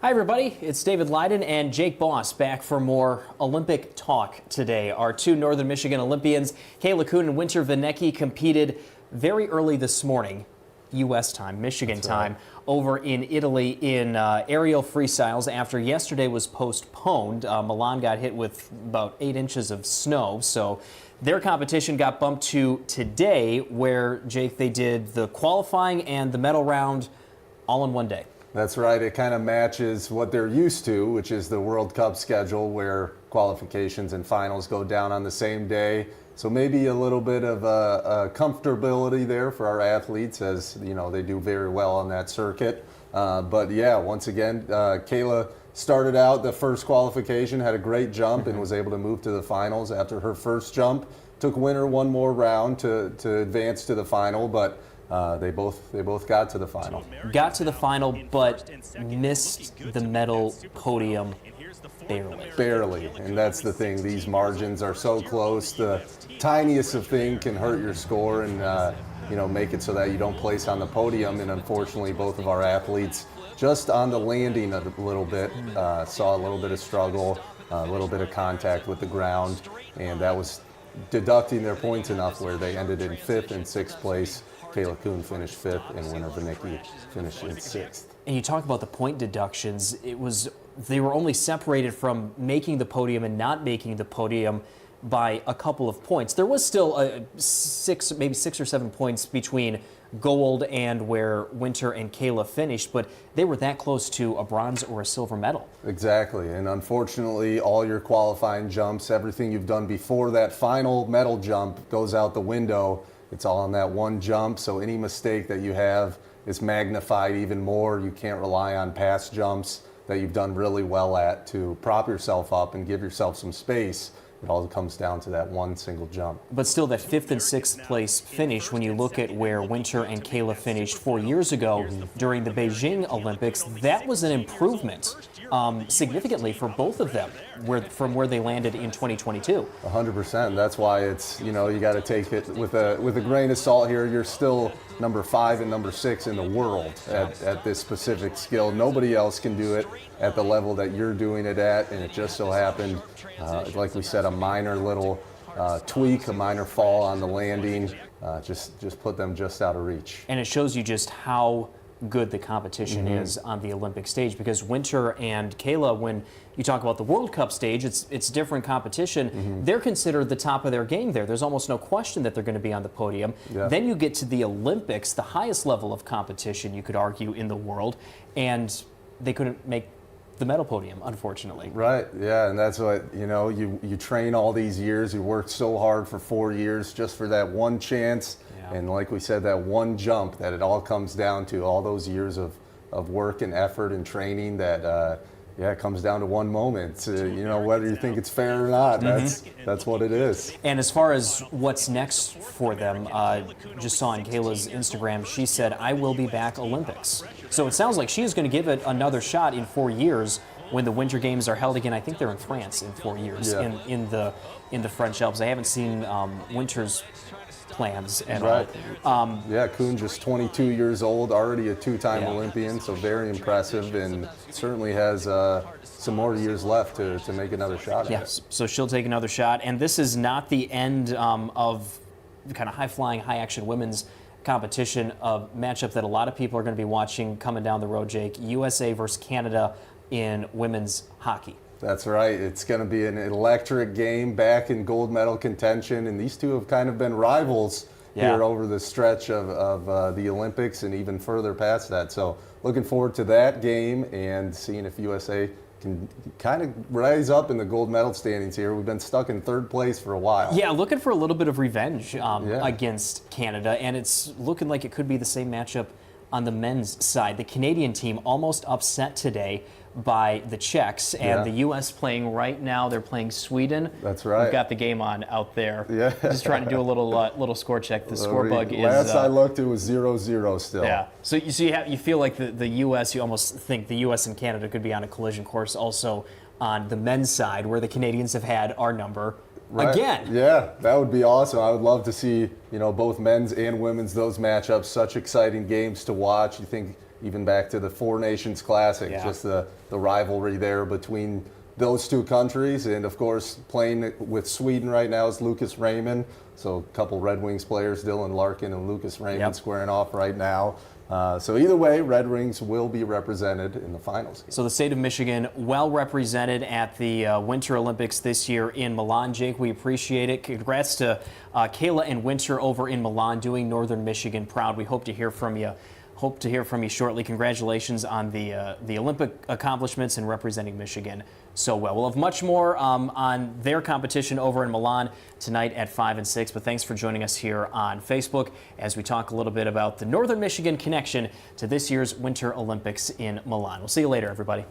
Hi, everybody. It's David Lyden and Jake Boss back for more Olympic talk today. Our two Northern Michigan Olympians, Kayla Kuhn and Winter Vanecki, competed very early this morning, U.S. time, Michigan time, over in Italy in aerial freestyles after yesterday was postponed. Milan got hit with about 8 inches of snow, so their competition got bumped to today, where, Jake, they did the qualifying and the medal round all in one day. That's right. It kind of matches what they're used to, which is the World Cup schedule where qualifications and finals go down on the same day. So maybe a little bit of a comfortability there for our athletes, as you know they do very well on that circuit. But yeah, once again, Kayla started out the first qualification, had a great jump, and was able to move to the finals after her first jump. Took Winter one more round to advance to the final, but they both got to the final. Got to the final, but missed the medal podium barely. Barely, and that's the thing. These margins are so close. The tiniest of thing can hurt your score and make it so that you don't place on the podium. And unfortunately, both of our athletes just on the landing a little bit saw a little bit of struggle, a little bit of contact with the ground, and that was deducting their points enough where they ended in 5th and 6th place. Kayla Kuhn finished 5th, and Winter Vanecki finished in 6th. And you talk about the point deductions. They were only separated from making the podium and not making the podium by a couple of points. There was still maybe 6 or 7 points between gold and where Winter and Kayla finished, but they were that close to a bronze or a silver medal. Exactly, and unfortunately, all your qualifying jumps, everything you've done before that final medal jump goes out the window. It's all on that one jump, so any mistake that you have is magnified even more. You can't rely on past jumps that you've done really well at to prop yourself up and give yourself some space. It all comes down to that one single jump. But still, that 5th and 6th place finish, when you look at where Winter and Kayla finished 4 years ago during the Beijing Olympics, that was an improvement significantly for both of them from where they landed in 2022. 100%. That's why it's, you got to take it with a grain of salt here. You're still number 5 and number 6 in the world at this specific skill. Nobody else can do it at the level that you're doing it at, and it just so happened, like we said, a minor little tweak, a minor fall on the landing, just put them just out of reach. And it shows you just how good the competition is on the Olympic stage, because Winter and Kayla, when you talk about the World Cup stage, it's different competition. They're considered the top of their game there. There's almost no question that they're going to be on the podium. Yeah. Then you get to the Olympics, the highest level of competition, you could argue, in the world, and they couldn't make the medal podium, unfortunately. Right, yeah, and that's what, you train all these years, you worked so hard for 4 years just for that one chance. And like we said, that one jump that it all comes down to, all those years of work and effort and training that, it comes down to one moment. Whether you think it's fair or not, that's what it is. And as far as what's next for them, just saw on Kayla's Instagram, she said, "I will be back Olympics." So it sounds like she is going to give it another shot in 4 years when the Winter Games are held again. I think they're in France in 4 years, in the French Alps. I haven't seen Winter's plans at all. Kuhn, just 22 years old, already a 2-time Olympian, so very impressive, and certainly has some more years left to make another shot at it. So she'll take another shot, and this is not the end of the kind of high-flying, high-action women's competition, a matchup that a lot of people are going to be watching coming down the road, Jake. USA versus Canada in women's hockey. That's right. It's going to be an electric game, back in gold medal contention, and these two have kind of been rivals here over the stretch of the Olympics and even further past that. So looking forward to that game and seeing if USA can kind of rise up in the gold medal standings here. We've been stuck in 3rd place for a while. Yeah, looking for a little bit of revenge against Canada, and it's looking like it could be the same matchup on the men's side. The Canadian team almost upset today by the Czechs, and the U.S. playing right now. They're playing Sweden. That's right. We've got the game on out there. Yeah. Just trying to do a little score check. The score bug is... Last I looked, it was 0-0 still. Yeah. So you feel like the U.S., you almost think the U.S. and Canada could be on a collision course also on the men's side, where the Canadians have had our number again. Yeah, that would be awesome. I would love to see, both men's and women's, those matchups, such exciting games to watch. You think even back to the Four Nations Classic, just the rivalry there between those two countries. And of course, playing with Sweden right now is Lucas Raymond. So a couple Red Wings players, Dylan Larkin and Lucas Raymond, squaring off right now. So either way, Red Wings will be represented in the finals. So the state of Michigan well represented at the Winter Olympics this year in Milan. Jake, we appreciate it. Congrats to Kayla and Winter over in Milan, doing Northern Michigan proud. We hope to hear from you. Hope to hear from you shortly. Congratulations on the Olympic accomplishments and representing Michigan so well. We'll have much more on their competition over in Milan tonight at 5 and 6. But thanks for joining us here on Facebook as we talk a little bit about the Northern Michigan connection to this year's Winter Olympics in Milan. We'll see you later, everybody.